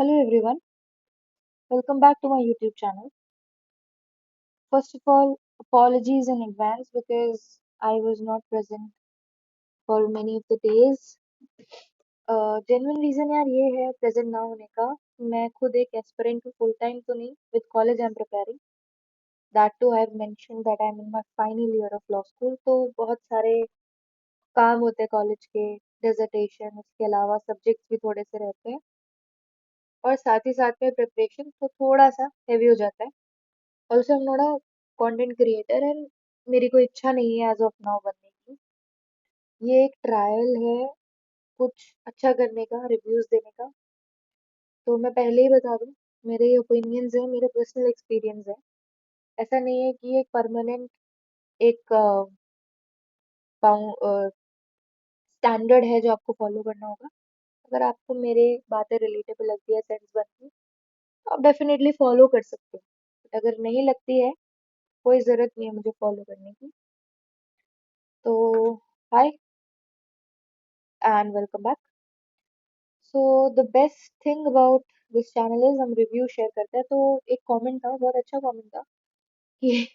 Hello everyone, welcome back to my YouTube channel. First of all, apologies in advance because I was not present for many of the days. Genuine reason यार ये है present ना होने का। मैं खुद एक एस्पिरेंट हूँ, फुल टाइम तो नहीं, with college I am preparing. That too I have mentioned that I am in my final year of law school, तो बहुत सारे काम होते हैं कॉलेज के, डिसर्टेशन, उसके अलावा सब्जेक्ट्स भी थोड़े से रहते हैं और साथ ही साथ में प्रिपरेशन तो थोड़ा सा हैवी हो जाता है। Also I am not a content creator and मेरी कोई इच्छा नहीं है एज ऑफ नाउ बनने की। ये एक ट्रायल है कुछ अच्छा करने का, रिव्यूज देने का। तो मैं पहले ही बता दूं, मेरे ओपिनियंस है, मेरे पर्सनल एक्सपीरियंस है। ऐसा नहीं है कि एक परमानेंट एक स्टैंडर्ड है जो आपको फॉलो करना होगा। अगर आपको मेरे बातें रिलेटेबल लगती है, सेंस बनती है, तो आप डेफिनेटली फॉलो कर सकते हो। बट अगर नहीं लगती है, कोई ज़रूरत नहीं है मुझे फॉलो करने की। तो hi and welcome back. So the best thing about this channel is हम रिव्यू शेयर करते हैं। तो एक कमेंट था, बहुत अच्छा कमेंट था कि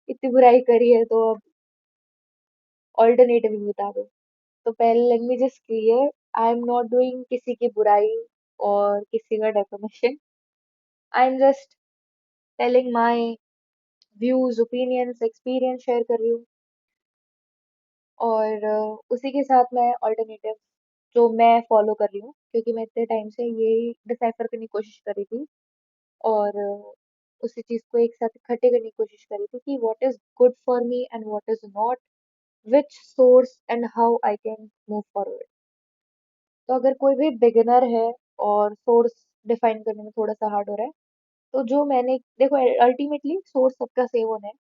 इतनी बुराई करी है तो अब ऑल्टरनेटिव भी बता दो। तो पहले let me just clear, I am not doing किसी की बुराई और किसी का defamation. I am just telling my views, opinions, experience share कर रही हूँ। और उसी के साथ मैं ऑल्टरनेटिव जो मैं फॉलो कर रही हूँ, क्योंकि मैं इतने टाइम से यही डिसाइफर करने की कोशिश कर रही थी और उसी चीज़ को एक साथ इकट्ठे करने की कोशिश कर रही थी कि what is good for me and what is not, which source and how I can move forward. तो अगर कोई भी बिगिनर है और सोर्स डिफाइन करने में थोड़ा सा हार्ड हो रहा है, तो जो मैंने देखो, अल्टीमेटली सोर्स सबका सेम होना है,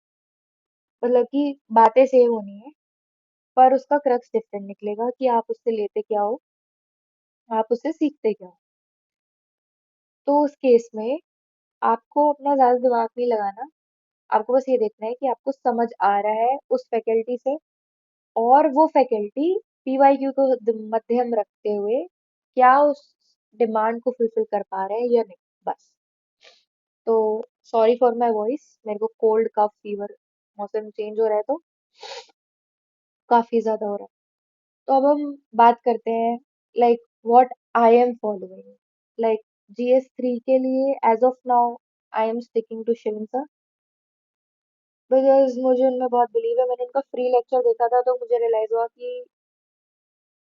मतलब कि बातें सेम होनी है, पर उसका क्रक्स डिफरेंट निकलेगा कि आप उससे लेते क्या हो, आप उससे सीखते क्या हो। तो उस केस में आपको अपना ज्यादा दिमाग नहीं लगाना। आपको बस ये देखना है कि आपको समझ आ रहा है उस फैकल्टी से, और वो फैकल्टी पीवाईक्यू को मध्यम रखते हुए क्या उस डिमांड को फुलफिल कर पा रहे हैं या नहीं, बस। तो सॉरी फॉर माय वॉइस, मेरे को कोल्ड कफ फीवर, मौसम चेंज हो रहा है तो काफी ज्यादा हो रहा है। तो अब हम बात करते हैं, like what I am following. Like GS3 के लिए as of now I am sticking to Shivan sir, because मुझे उनमें बहुत बिलीव है। मैंने उनका फ्री लेक्चर देखा था तो मुझे रियलाइज हुआ कि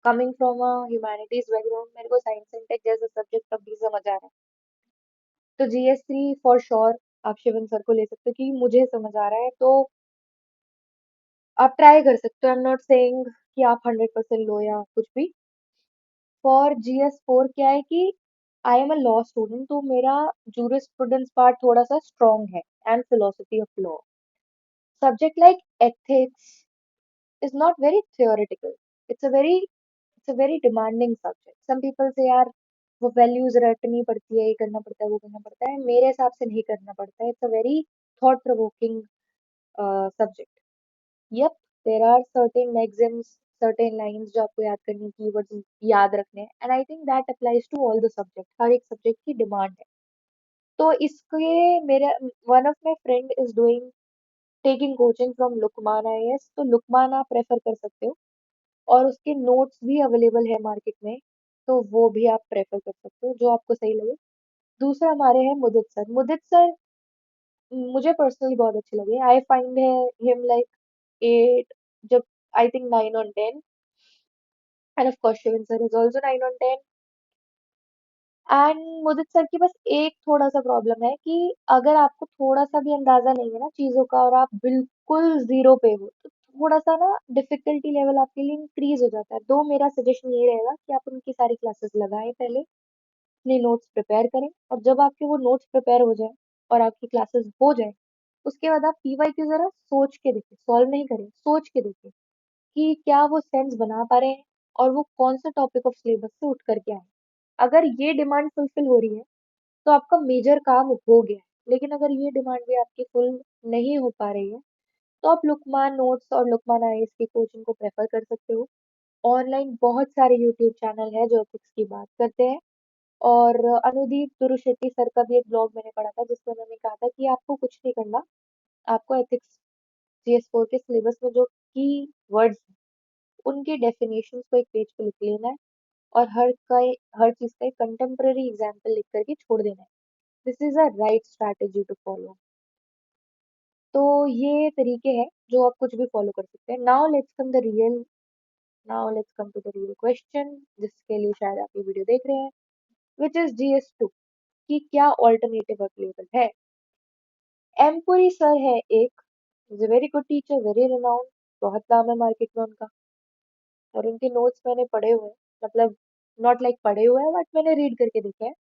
coming from a humanities background, मेरे को साइंस एंड टेक जैसा सब्जेक्ट तब भी समझ आ रहा है। तो GS3 फॉर श्योर आप शिवन सर को ले सकते हो कि मुझे समझ आ रहा है, तो आप ट्राई कर सकते हो। आई एम नॉट सेइंग कि आप 100% लो या कुछ भी। फॉर GS4 क्या है कि I am a law student, तो मेरा जूरिस्प्रूडेंस पार्ट थोड़ा सा स्ट्रॉन्ग है and philosophy of law. Subject like ethics is not very theoretical. It's a very it's a very demanding subject. Some people say यार वो वैल्यूज रटनी पड़ती है, ये करना पड़ता है, वो करना पड़ता है। मेरे हिसाब से नहीं करना पड़ता है। It's a very thought provoking subject. Yup, there are certain maxims, certain lines जो आपको याद करनी, कीवर्ड्स याद रखने हैं, and I think that applies to all the subject. हर एक सब्जेक्ट की डिमांड है। तो इसके मेरे one of my friend is doing taking coaching from Lukman IAS, तो लुकमान आप रेफर कर सकते हो और उसके नोट्स भी अवेलेबल है मार्केट में, तो वो भी आप प्रेफर कर सकते हो, जो आपको सही लगे। दूसरा हमारे हैं मुदित सर। मुदित सर मुझे पर्सनली बहुत अच्छे लगे। आई फाइंड है हिम लाइक 8, जब I think 9 on 10, and of course Shivan sir is also 9 on 10। And Mudit sir की बस एक थोड़ा सा प्रॉब्लम है कि अगर आपको थोड़ा सा भी अंदाजा नहीं है ना चीजों का और आप बिल्कुल जीरो पे हो, तो थोड़ा सा ना डिफिकल्टी लेवल आपके लिए इंक्रीज हो जाता है। तो मेरा सजेशन ये रहेगा कि आप उनकी सारी क्लासेस लगाएं, पहले अपने नोट्स प्रिपेयर करें, और जब आपके वो नोट्स प्रिपेयर हो जाए और आपकी क्लासेस हो जाए, उसके बाद आप PYQ जरा सोच के देखें, सॉल्व नहीं करें, सोच के देखें कि क्या वो सेंस बना पा रहे हैं और वो कौन सा टॉपिक ऑफ सिलेबस से उठ करके आए। अगर ये डिमांड फुलफिल हो रही है तो आपका मेजर काम हो गया है। लेकिन अगर ये डिमांड भी आपकी फुल नहीं हो पा रही है, तो आप लुकमान नोट्स और लुकमान IAS की कोचिंग को प्रेफर कर सकते हो। ऑनलाइन बहुत सारे यूट्यूब चैनल है जो एथिक्स की बात करते हैं, और अनुदीप दुरुशेट्टी सर का भी एक ब्लॉग मैंने पढ़ा था जिसमें उन्होंने कहा था कि आपको कुछ नहीं करना, आपको एथिक्स जीएस4 के सिलेबस में जो की वर्ड्स उनकी डेफिनेशंस को एक पेज पे लिख लेना है और हर चीज का एक कंटेम्प्रेरी एग्जाम्पल लिख करके छोड़ देना है। This is a right strategy to follow. तो ये तरीके हैं जो आप कुछ भी फॉलो कर सकते हैं। Now let's come to the real question जिसके लिए शायद आप ये वीडियो देख रहे हैं, विच इज जीएस2 की क्या ऑल्टरनेटिव अवेलेबल है। एमपुरी सर है एक, is a very good teacher, very renowned, बहुत नाम है मार्केट में उनका, और उनके नोट्स मैंने पढ़े हुए हैं, मतलब नॉट लाइक पढ़े हुए हैं बट मैंने रीड करके देखे हैं,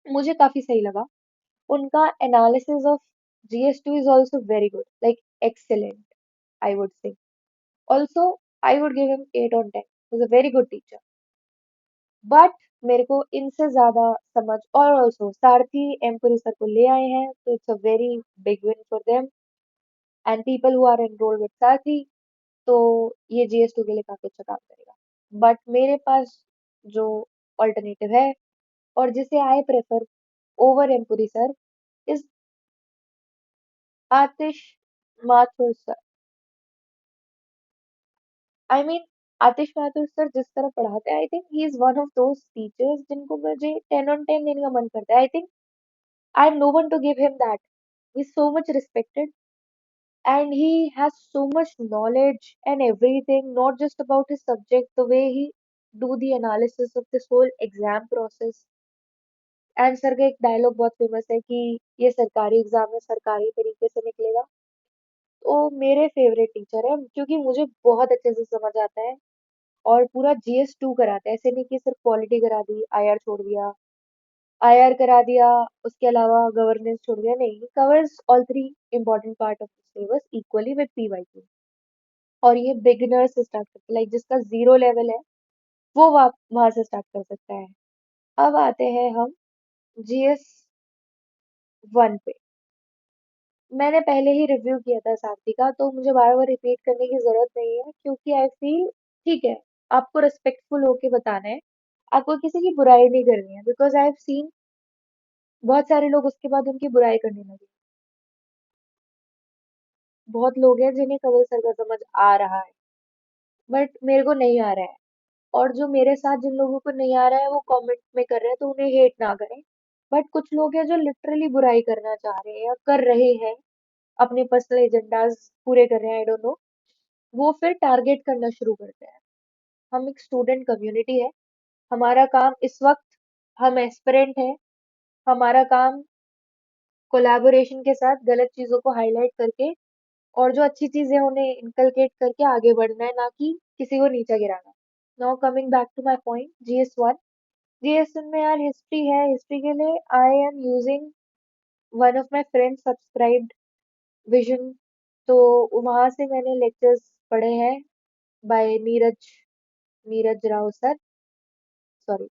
मुझे काफी सही लगा। उनका analysis of GS2 is also very good, like excellent, I would say. Also, I would give him 8 on 10. He's a very good teacher. But मेरे को इनसे ज्यादा समझ, और ऑल्सो सारथी एमपुरी सर को ले आए हैं तो it's a very big win for them and people who are enrolled with Sarathi. तो ये GS2 के लिए काफी अच्छा काम करेगा। बट मेरे पास जो ऑल्टरनेटिव है और जिसे आई प्रेफर ओवर एमपुरी sir is Atish Mathur sir. I mean Atish Mathur sir जिस तरह पढ़ाते हैं, I think he is one of those teachers जिनको मुझे 10 on 10 देने का मन करता है। I think I am no one to give him that. He is so much respected and he has so much knowledge and everything, not just about his subject, the way he do the analysis of this whole exam process। And sir का एक dialogue बहुत famous है कि ये सरकारी exam है, सरकारी तरीके से निकलेगा। तो मेरे फेवरेट टीचर है क्योंकि मुझे बहुत अच्छे से समझ आता है और पूरा GS2 कराता है। ऐसे नहीं कि सिर्फ पॉलिटी करा दी, आईआर छोड़ दिया, आईआर करा दिया, उसके अलावा गवर्नेंस छोड़ दिया, नहीं, covers all three important part of the syllabus equally with PYQ। और ये बिगिनर से स्टार्ट करते हैं, लाइक जिसका जीरो लेवल है वो वहां से स्टार्ट कर सकता है। अब आते हैं हम GS1 पे। मैंने पहले ही रिव्यू किया था सारथी का तो मुझे बार बार रिपीट करने की जरूरत नहीं है क्योंकि आई फील ठीक है, आपको रिस्पेक्टफुल होके बताना है, आपको किसी की बुराई नहीं करनी है, बिकॉज आई हैव सीन बहुत सारे लोग उसके बाद उनकी बुराई करने लगे। बहुत लोग हैं जिन्हें कवल सर का समझ आ रहा है बट मेरे को नहीं आ रहा है, और जो मेरे साथ जिन लोगों को नहीं आ रहा है वो कमेंट में कर रहे हैं तो उन्हें हेट ना करें। बट कुछ लोग हैं जो लिटरली बुराई करना चाह रहे हैं या कर रहे हैं, अपने पर्सनल एजेंडाज पूरे कर रहे हैं, आई डोंट नो, वो फिर टारगेट करना शुरू करते हैं। हम एक स्टूडेंट कम्युनिटी है, हमारा काम इस वक्त, हम एस्पिरेंट है, हमारा काम कोलैबोरेशन के साथ गलत चीजों को हाईलाइट करके और जो अच्छी चीजें उन्हें इनकलकेट करके आगे बढ़ना है, ना कि किसी को नीचा गिराना। Now coming back to my point, GS1। GS1 में यार हिस्ट्री है, हिस्ट्री के लिए I am using one of my friend subscribed vision. तो वहां से मैंने लेक्चर्स पढ़े हैं by Neeraj Neeraj Rao sir, sorry,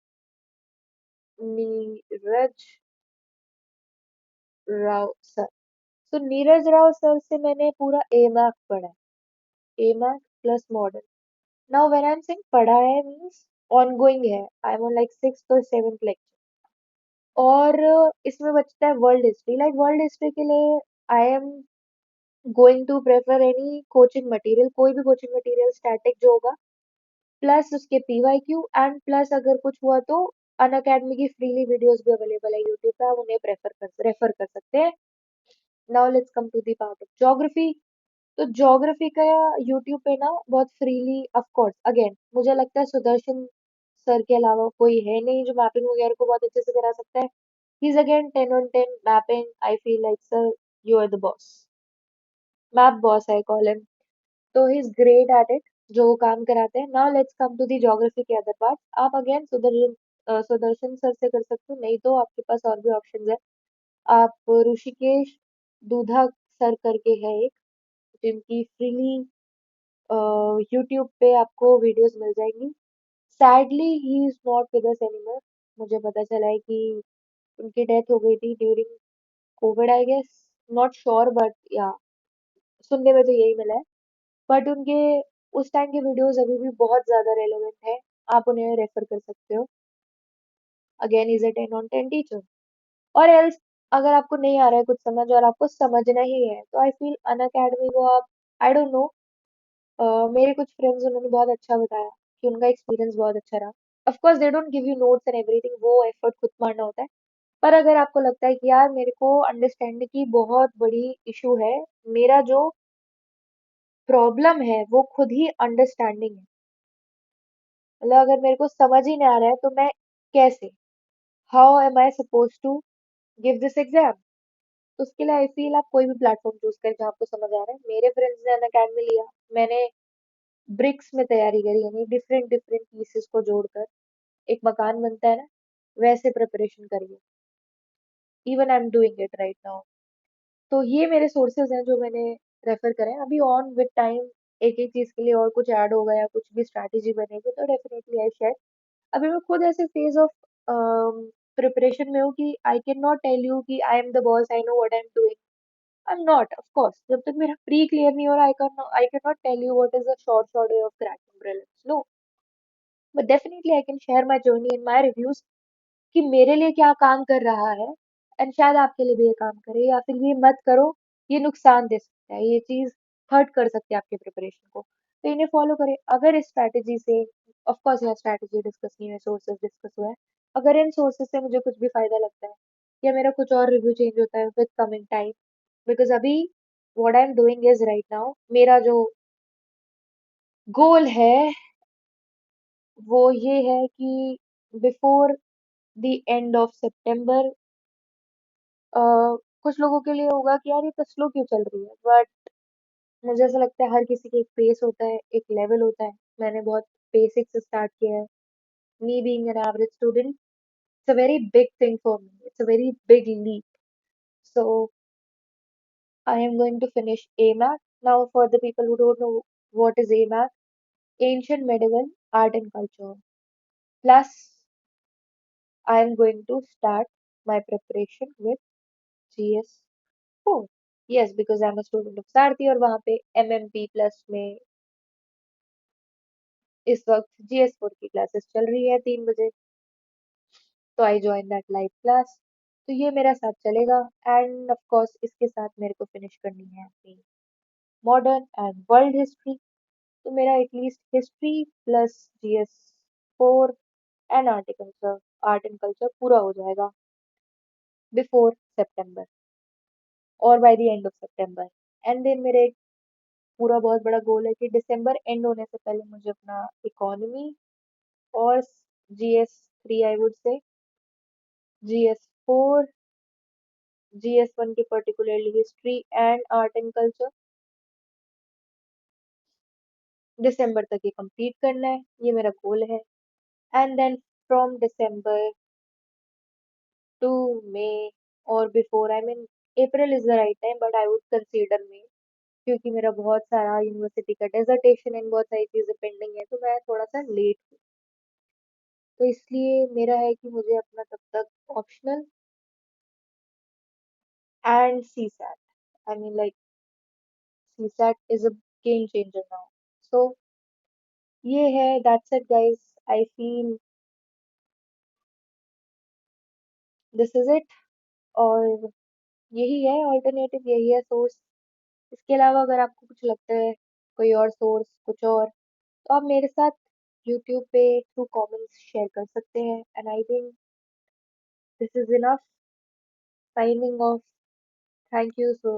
Neeraj Rao sir. तो नीरज राव सर से मैंने पूरा एमैक पढ़ा है, एमैक plus modern. Now when I am saying पढ़ा है मींस ऑनगोइंग है, I am on like 6th और 7th लेक्चर। और इसमें बचता है world history, like world history के लिए I am going to prefer any coaching material, कोई भी कोचिंग मटेरियल स्टैटिक जो होगा, प्लस उसके PYQ एंड प्लस अगर कुछ हुआ तो अन अकेडमी की फ्रीली वीडियोस भी अवेलेबल है यूट्यूब पे, आप उन्हें रेफर कर सकते हैं। Now let's come to the part of geography. तो ज्योग्राफी का यूट्यूब पे ना बहुत फ्रीली, ऑफ कोर्स अगेन मुझे लगता है सुदर्शन सर के अलावा कोई है नहीं जो मैपिंग वगैरह को बहुत अच्छे से करा सकता है। He is again 10 on 10 mapping, I feel like sir you are the boss, map boss है कॉलम। तो he is great at it, जो वो काम कराते हैं। Now let's come to the geography के अदर पार्ट। आप अगेन सुदर्शन सर से कर सकते हो, नहीं तो आपके पास और भी ऑप्शंस है। आप ऋषिकेश दूधा सर करके है एक, जिनकी फ्रीली यूट्यूब पे आपको वीडियोस मिल जाएंगी। Sadly he is not with us anymore. मुझे पता चला है कि उनकी डेथ हो गई थी during covid, I guess, not sure but या सुनने में तो यही मिला है। बट उनके उस टाइम के वीडियोस अभी भी बहुत ज्यादा रेलेवेंट है, आप उन्हें रेफर कर सकते हो। Again is a 10 on 10 teacher. और एल्स अगर आपको नहीं आ रहा है कुछ समझ और आपको समझना ही है तो आई फील अन अकेडमी को आप, आई डोंट नो, मेरे कुछ फ्रेंड्स उन्होंने बहुत अच्छा बताया कि उनका एक्सपीरियंस बहुत अच्छा रहा। Of course they don't give you notes and everything, वो एफर्ट खुद मारना होता है। पर अगर आपको लगता है कि यार मेरे को अंडरस्टैंडिंग की बहुत बड़ी इशू है, मेरा जो प्रॉब्लम है वो खुद ही अंडरस्टैंडिंग है, मतलब अगर मेरे को समझ ही नहीं आ रहा है तो मैं कैसे, how am I suppose to give this exam. तो उसके लिए आई फील आप कोई भी प्लेटफॉर्म चूज करें जहाँ आपको समझ आ रहा है। मेरे फ्रेंड्स ने अन अकेडमी लिया, मैंने ब्रिक्स में तैयारी करी, यानी डिफरेंट डिफरेंट पीसेस को जोड़कर एक मकान बनता है ना, वैसे प्रिपरेशन करिए। Even I am doing it right now. तो ये मेरे सोर्सेज हैं जो मैंने रेफर करे हैं। अभी ऑन विद टाइम एक एक चीज के लिए और कुछ ऐड होगा या कुछ भी स्ट्रैटेजी बनेगी तो डेफिनेटली आई शेयर। अभी मैं खुद ऐसे फेज ऑफ प्रिपरेशन में हूँ कि I can not tell you कि I am the boss, I know what I am doing. I am not, of course जब तक मेरा प्री क्लियर नहीं हो रहा I can not tell you what is the short way of cracking prelims, no. But definitely I can share my journey and my reviews कि मेरे लिए क्या काम कर रहा है, एंड शायद आपके लिए भी ये काम करे, या फिर ये मत करो, ये नुकसान दे सकता है, ये चीज हर्ट कर सकती है आपके प्रिपरेशन को, तो इन्हें फॉलो करें। अगर इस स्ट्रैटेजी से, ऑफ कोर्स यह स्ट्रैटेजी डिस्कस नहीं है, सोर्सेज डिस्कस हुआ है, अगर इन सोर्सेज से मुझे कुछ भी फायदा लगता है या मेरा कुछ और रिव्यू चेंज होता है विद कमिंग टाइम, बिकॉज अभी what I am doing is right now, मेरा जो गोल है वो ये है कि बिफोर द एंड ऑफ सितंबर, कुछ लोगों के लिए होगा कि यार ये तो स्लो क्यों चल रही है, बट मुझे ऐसा लगता है हर किसी की एक पेस होता है, एक लेवल होता है। मैंने बहुत बेसिक से स्टार्ट किया है। Me being an average student, it's a very big thing for me, it's a very big leap. So I am going to finish AMAT. Now for the people who don't know what is AMAT, ancient medieval art and culture, plus I am going to start my preparation with GS4. Yes, because I'm a student of सारथी और वहाँ पे MMP plus में इस वक्त GS4 की classes चल रही है 3 बजे, तो I join that live class. तो ये मेरा साथ चलेगा, एंड ऑफ कोर्स इसके साथ मेरे को फिनिश करनी है अपनी मॉडर्न एंड वर्ल्ड हिस्ट्री। तो मेरा at least history plus GS4 and art and culture पूरा हो जाएगा बिफोर सितंबर और बाय द एंड ऑफ सितंबर। एंड देन मेरे एक पूरा बहुत बड़ा गोल है कि दिसंबर एंड होने से पहले मुझे अपना इकोनॉमी और GS3, I would say GS4, GS1 की particularly history and art and culture December तक ये कंप्लीट करना है, ये मेरा गोल है। And then from December to May और before, I mean April is the right time but I would consider May, क्योंकि मेरा बहुत सारा यूनिवर्सिटी का डेजर्टेशन एंड बहुत सारी चीजें पेंडिंग है, तो मैं थोड़ा सा लेट हूँ। तो इसलिए मेरा है कि मुझे अपना तब तक optional and CSAT, I mean like CSAT is a game changer now. So ये है, that's it guys, I feel this is it. और यही है ऑल्टरनेटिव, यही है सोर्स। इसके अलावा अगर आपको कुछ लगता है कोई और सोर्स कुछ और, तो आप मेरे साथ यूट्यूब पे थ्रू कमेंट्स शेयर कर सकते हैं। And I think this is enough, signing off, thank you. So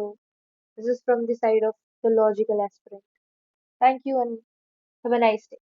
this is from the side of the logical aspirant, thank you and have a nice day.